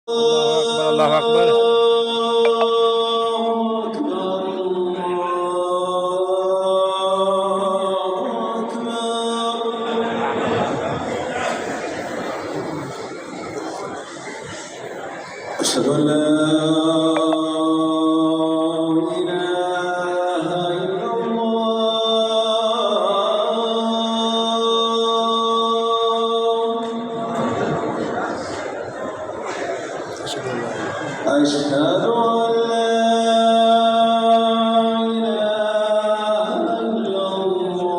الله أكبر. أشهد أن لا إله إلا الله. أشهد أن لا إله إلا الله.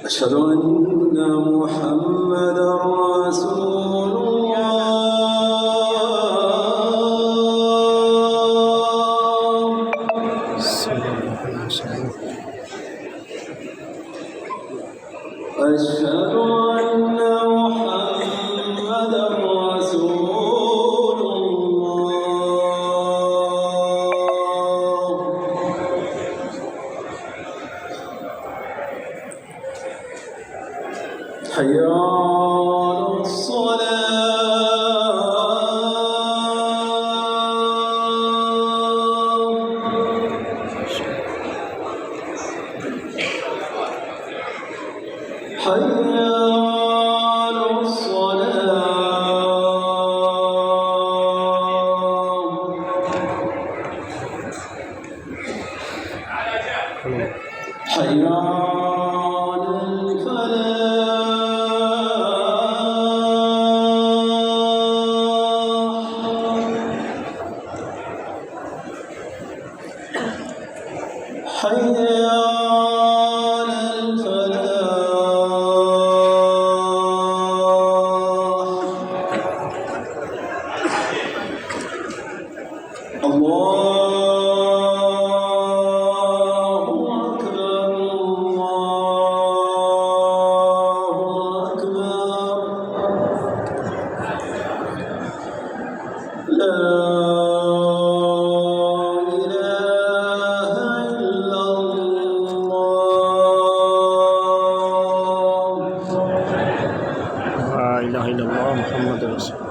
أشهد أن محمدا رسول الله. أشهد أن محمدا رسول الله. حي على الصلاة. حي على الصلاة. حي على الفلاح. حي على الفلاح. الله أكبر، الله أكبر. لا إله إلا الله. لا إله إلا الله محمد رسول الله.